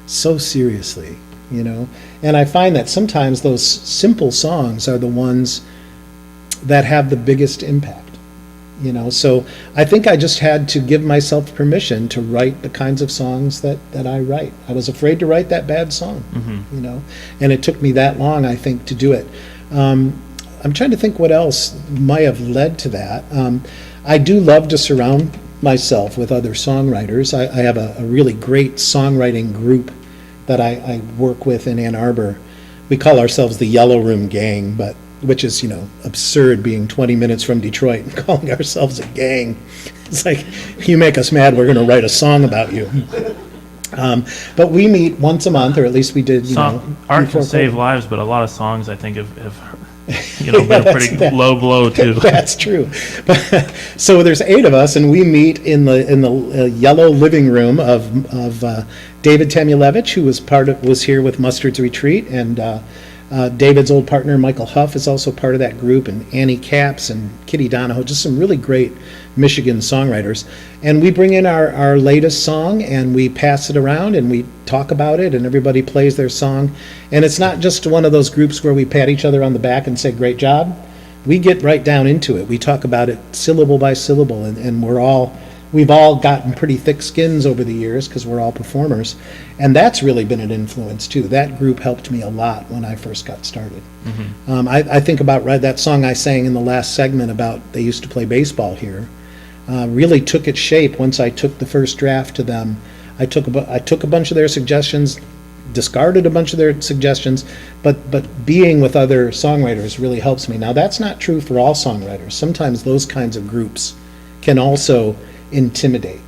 S5: so seriously, you know, and I find that sometimes those simple songs are the ones that have the biggest impact, you know. So I think I just had to give myself permission to write the kinds of songs that I write. I was afraid to write that bad song, you know, and it took me that long, I think, to do it. I'm trying to think what else might have led to that. I do love to surround myself with other songwriters. I have a really great songwriting group that I work with in Ann Arbor. We call ourselves the Yellow Room Gang, which is, you know, absurd, being 20 minutes from Detroit and calling ourselves a gang. It's like, you make us mad, we're going to write a song about you. But we meet once a month, or at least we did, you know.
S1: Art
S5: before
S1: can save
S5: COVID.
S1: lives, but a lot of songs I think have you know, been a pretty low blow too.
S5: That's true. So there's 8 of us, and we meet in the yellow living room of David Tamulevich, who was here with Mustard's Retreat, and David's old partner Michael Huff is also part of that group, and Annie Capps and Kitty Donahoe, just some really great Michigan songwriters. And we bring in our latest song, and we pass it around, and we talk about it, and everybody plays their song. And it's not just one of those groups where we pat each other on the back and say, great job. We get right down into it. We talk about it syllable by syllable, and we've all gotten pretty thick skins over the years because we're all performers. And that's really been an influence too. That group helped me a lot when I first got started. I think about that song I sang in the last segment about they used to play baseball here. Really took its shape once I took the first draft to them. I took a bunch of their suggestions, discarded a bunch of their suggestions, but being with other songwriters really helps me. Now that's not true for all songwriters. Sometimes those kinds of groups can also intimidate.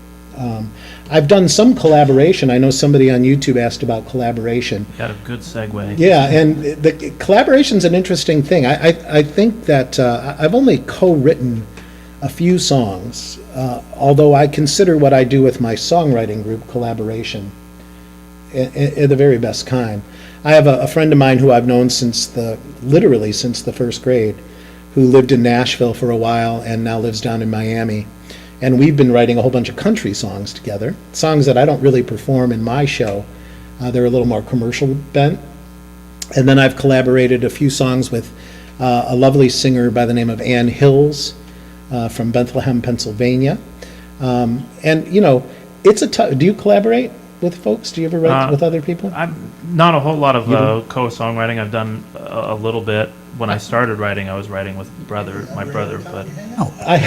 S5: I've done some collaboration. I know somebody on YouTube asked about collaboration.
S1: Got a good segue.
S5: Yeah, and the collaboration's an interesting thing. I think that I've only co-written a few songs, although I consider what I do with my songwriting group collaboration the very best kind. I have a friend of mine who I've known literally since the first grade, who lived in Nashville for a while and now lives down in Miami. And we've been writing a whole bunch of country songs together, songs that I don't really perform in my show. They're a little more commercial bent. And then I've collaborated a few songs with a lovely singer by the name of Ann Hills from Bethlehem, Pennsylvania. And, you know, do you collaborate with folks? Do you ever write with other people?
S1: Not a whole lot of co-songwriting. I've done a little bit. When I started writing, I was writing with my brother, but
S5: I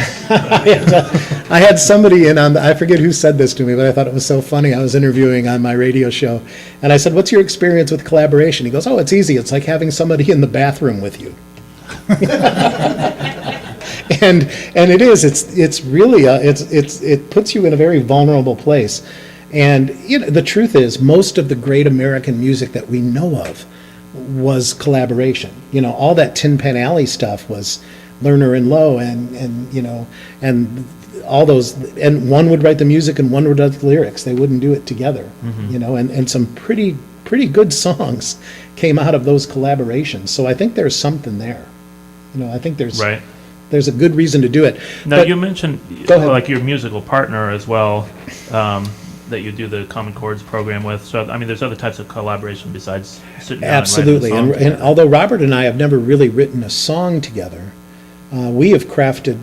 S5: had somebody in on I forget who said this to me, but I thought it was so funny. I was interviewing on my radio show, and I said, "What's your experience with collaboration?" He goes, "Oh, it's easy. It's like having somebody in the bathroom with you." And it is. It's really it puts you in a very vulnerable place. And, the truth is, most of the great American music that we know of was collaboration. All that Tin Pan Alley stuff was Lerner and Lowe and all those, and one would write the music and one would write the lyrics. They wouldn't do it together, and some pretty good songs came out of those collaborations. So I think there's something there. I think there's a good reason to do it.
S1: Now,
S5: But-
S1: you mentioned
S5: Go ahead.
S1: like your musical partner as well, that you do the Common Chords program with. So, I mean, there's other types of collaboration besides sitting down
S5: Absolutely,
S1: and writing a
S5: and
S1: song.
S5: although Robert and I have never really written a song together, we have crafted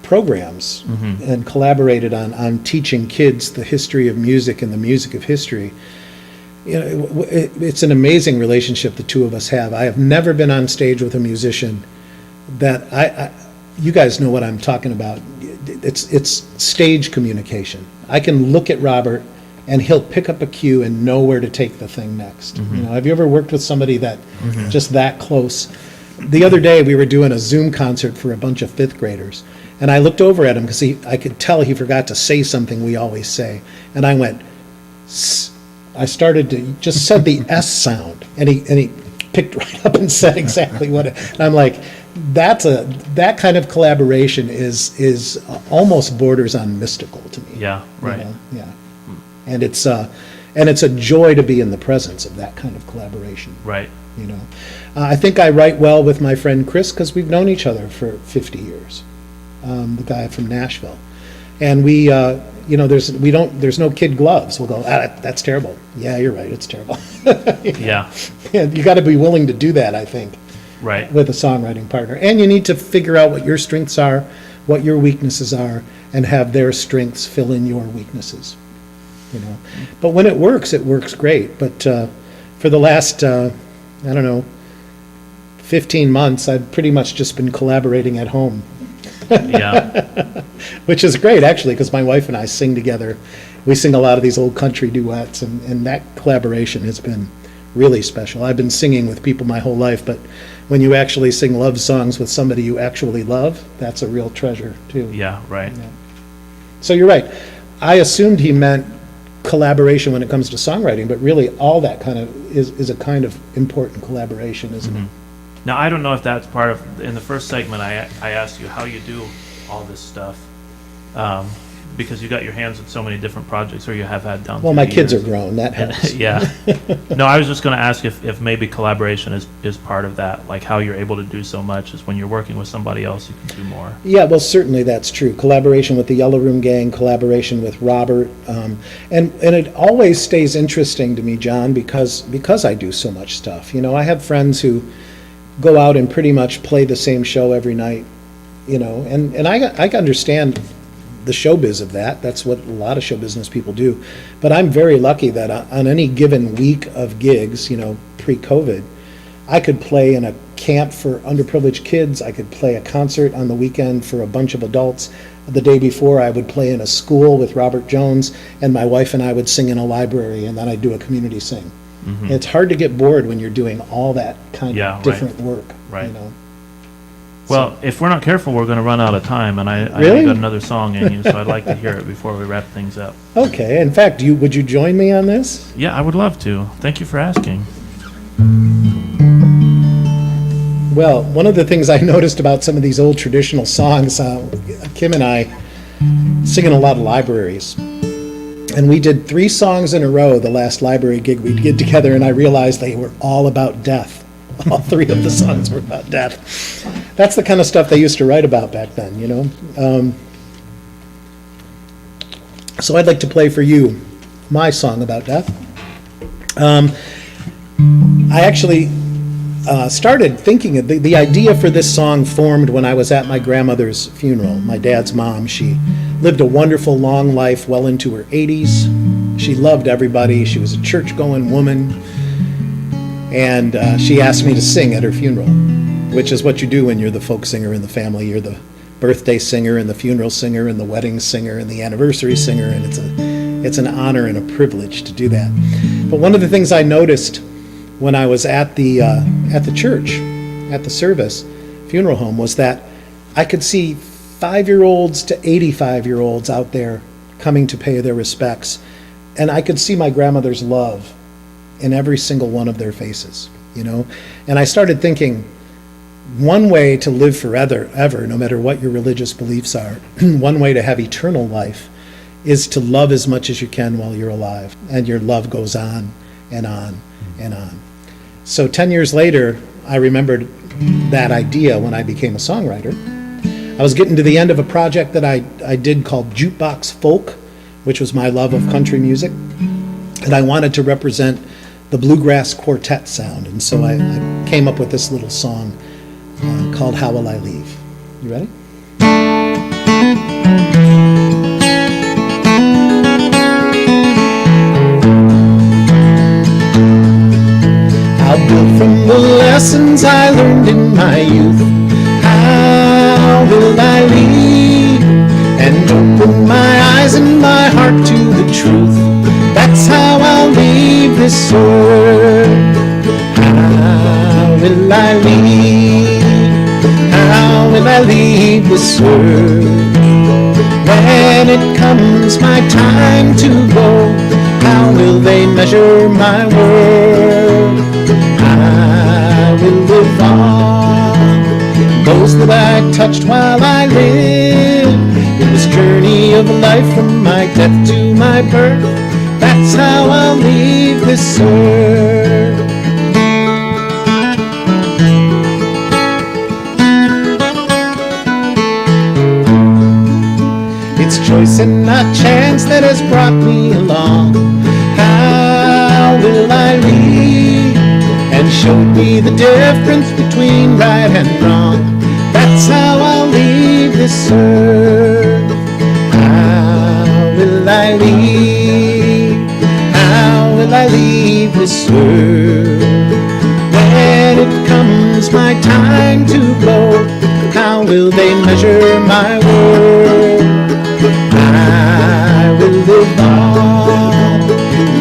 S5: programs and collaborated on teaching kids the history of music and the music of history. It's an amazing relationship the two of us have. I have never been on stage with a musician that you guys know what I'm talking about. It's stage communication. I can look at Robert and he'll pick up a cue and know where to take the thing next. Have you ever worked with somebody that just that close? The other day we were doing a Zoom concert for a bunch of fifth graders, and I looked over at him because I could tell he forgot to say something we always say, and I went, "S." I started to just said the S sound, and he picked right up and said exactly what it, and I'm like, that kind of collaboration is almost borders on mystical to me.
S1: Yeah, right.
S5: Yeah. And it's a joy to be in the presence of that kind of collaboration.
S1: Right.
S5: I think I write well with my friend Chris because we've known each other for 50 years. The guy from Nashville, and we, there's no kid gloves. We'll go, that's terrible. Yeah, you're right, it's terrible.
S1: Yeah.
S5: You got to be willing to do that, I think,
S1: Right.
S5: with a songwriting partner, and you need to figure out what your strengths are, what your weaknesses are, and have their strengths fill in your weaknesses. But when it works great. But for the last, 15 months, I've pretty much just been collaborating at home,
S1: Yeah.
S5: which is great, actually, because my wife and I sing together. We sing a lot of these old country duets, and that collaboration has been really special. I've been singing with people my whole life, but when you actually sing love songs with somebody you actually love, that's a real treasure, too.
S1: Yeah, right.
S5: So you're right. I assumed he meant collaboration when it comes to songwriting, but really all that kind of is a kind of important collaboration, isn't it?
S1: Now, I don't know if that's part of, in the first segment, I asked you how you do all this stuff, because you got your hands in so many different projects, or you have had down
S5: Well,
S1: through
S5: my
S1: the
S5: kids are
S1: years.
S5: grown, that helps.
S1: Yeah. No, I was just going to ask if maybe collaboration is part of that, like how you're able to do so much is when you're working with somebody else, you can do more.
S5: Yeah, well, certainly that's true. Collaboration with the Yellow Room Gang, collaboration with Robert, and it always stays interesting to me, John, because I do so much stuff. I have friends who go out and pretty much play the same show every night, and I understand the showbiz of that. That's what a lot of show business people do. But I'm very lucky that on any given week of gigs, pre-COVID, I could play in a camp for underprivileged kids. I could play a concert on the weekend for a bunch of adults. The day before, I would play in a school with Robert Jones, and my wife and I would sing in a library, and then I'd do a community sing. It's hard to get bored when you're doing all that kind
S1: Yeah,
S5: of different work.
S1: Right. Well, if we're not careful, we're going to run out of time, and I
S5: Really?
S1: got another song in you, so I'd like to hear it before we wrap things up.
S5: Okay, in fact, would you join me on this?
S1: Yeah, I would love to. Thank you for asking.
S5: Well, one of the things I noticed about some of these old traditional songs, Kim and I sing in a lot of libraries. And we did 3 songs in a row the last library gig we'd get together, and I realized they were all about death. All 3 of the songs were about death. That's the kind of stuff they used to write about back then, So I'd like to play for you my song about death. I actually started thinking of the idea for this song formed when I was at my grandmother's funeral. My dad's mom, she lived a wonderful long life well into her 80s. She loved everybody. She was a church-going woman. And she asked me to sing at her funeral, which is what you do when you're the folk singer in the family. You're the birthday singer and the funeral singer and the wedding singer and the anniversary singer, and it's an honor and a privilege to do that. But one of the things I noticed when I was at the church, at the service, funeral home, was that I could see 5-year-olds to 85-year-olds out there coming to pay their respects, and I could see my grandmother's love in every single one of their faces, you know? And I started thinking, one way to live forever, ever, no matter what your religious beliefs are, one way to have eternal life is to love as much as you can while you're alive. And your love goes on and on and on. So 10 years later, I remembered that idea when I became a songwriter. I was getting to the end of a project that I did called Jukebox Folk, which was my love of country music. And I wanted to represent the bluegrass quartet sound. And so I came up with this little song called How Will I Leave? You ready? I'll build from the lessons I learned in my youth. How will I leave and open my eyes and my heart to the truth? That's how I'll leave this earth. How will I leave? How will I leave this earth? When it comes my time to go, how will they measure my worth? I will live on those that I touched while I live in this journey of life from my death to my birth. That's how I'll leave this earth. It's choice and not chance that has brought me along. How will I leave? And showed me the difference between right and wrong. That's how I'll leave this earth. How will I leave? How will I leave this earth? When it comes my time to go, how will they measure my worth? I will live on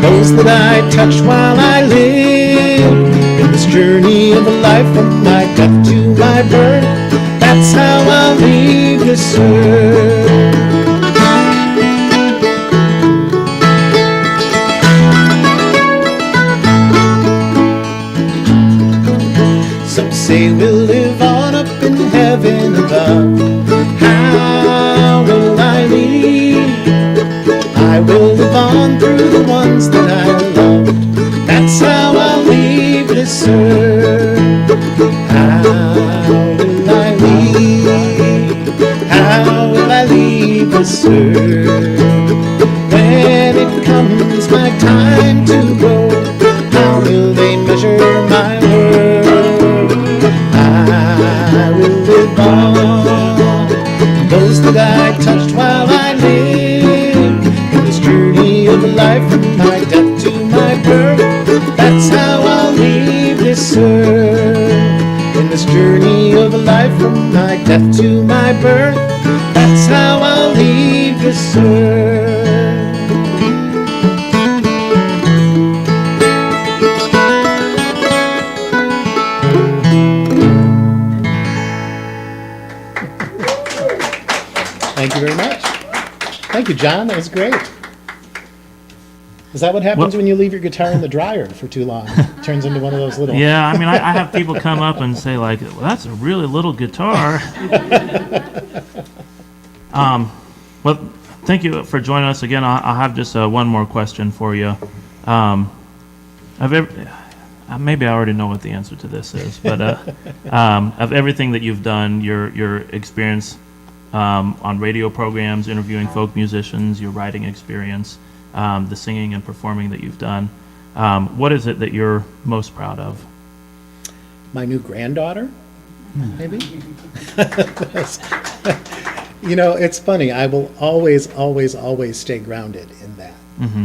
S5: those that I touch while I live in this journey of life from my death to my birth. That's how I'll leave this earth. Some say we'll live on up in heaven above. How will I leave? I will live on through the ones that I loved. That's how I'll leave this earth. How will I leave? How will I leave this earth? When it comes my time to go, how will they measure my worth? I will live on those that I touched while I lived in this journey of life from my death to my birth. That's how I'll leave this earth. In this journey of life from my death to my birth. That's how I'll leave this earth. Thank you very much. Thank you, John. That was great. Is that what happens
S1: Well-
S5: when you leave your guitar in the dryer for too long? It turns into one of those little...
S1: Yeah, I mean, I have people come up and say, like, well, that's a really little guitar. Well, thank you for joining us again. I'll have just one more question for you. Maybe I already know what the answer to this is, but of everything that you've done, your experience on radio programs, interviewing folk musicians, your writing experience, the singing and performing that you've done, what is it that you're most proud of?
S5: My new granddaughter, maybe? You know, it's funny. I will always, always, always stay grounded in that.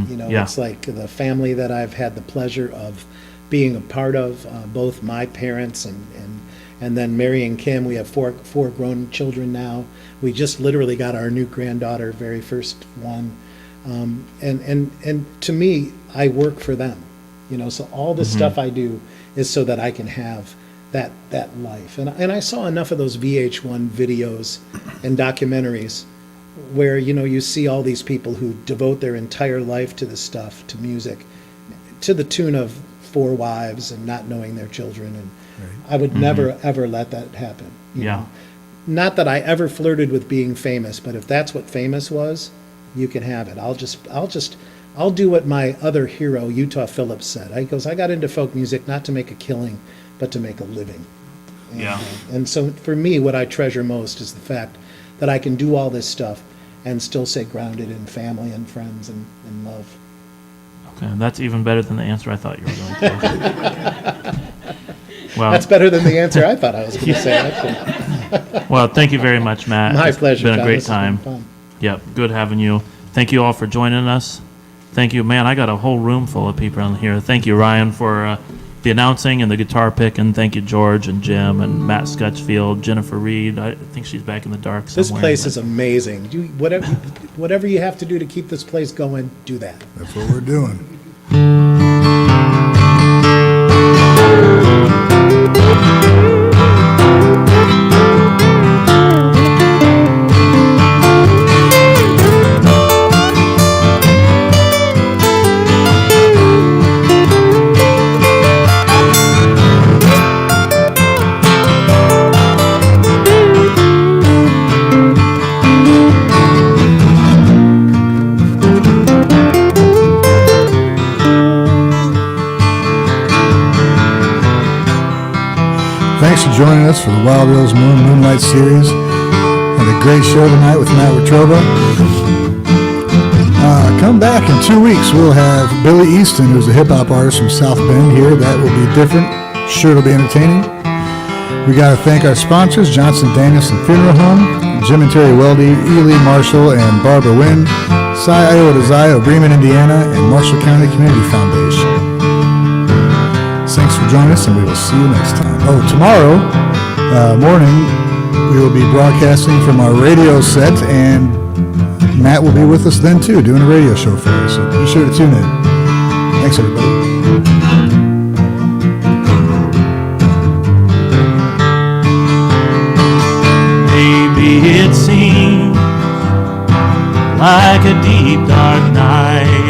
S5: You know,
S1: Yeah.
S5: it's like the family that I've had the pleasure of being a part of, both my parents and then Mary and Kim. We have four grown children now. We just literally got our new granddaughter, very first one. And to me, I work for them, you know, so all the stuff I do is so that I can have that life. And I saw enough of those VH1 videos and documentaries where, you see all these people who devote their entire life to this stuff, to music, to the tune of 4 wives and not knowing their children. And I would never, ever let that happen. you
S1: Yeah.
S5: know. Not that I ever flirted with being famous, but if that's what famous was, you can have it. I'll do what my other hero, Utah Phillips, said. He goes, I got into folk music not to make a killing, but to make a living.
S1: Yeah.
S5: And so for me, what I treasure most is the fact that I can do all this stuff and still stay grounded in family and friends and love.
S1: Okay, that's even better than the answer I thought you were going to. Well,
S5: That's better than the answer I thought I was going to say, actually.
S1: well, thank you very much, Matt.
S5: My pleasure,
S1: It's been a
S5: John.
S1: great
S5: This has been
S1: time.
S5: fun.
S1: Yep, good having you. Thank you all for joining us. Thank you, man. I got a whole room full of people on here. Thank you, Ryan, for the announcing and the guitar pick, and thank you, George and Jim and Matt Scutchfield, Jennifer Reed. I think she's back in the dark somewhere.
S5: This place is amazing. Whatever you have to do to keep this place going, do that.
S3: That's what we're doing. Thanks for joining us for the Wild Rose Moonlight series. Had a great show tonight with Matt Watroba. Come back in 2 weeks. We'll have Billy Easton, who's a hip-hop artist from South Bend here. That will be different. Sure it'll be entertaining. We got to thank our sponsors, Johnson Danielson Funeral Home, Jim and Terry Weldy, Ely Marshall, and Barbara Wynn, Cy Iota Zio, Bremen, Indiana, and Marshall County Community Foundation. Thanks for joining us, and we will see you next time. Oh, tomorrow morning, we will be broadcasting from our radio set, and Matt will be with us then, too, doing a radio show for us. So be sure to tune in. Thanks, everybody.
S1: Maybe it seems like a deep, dark night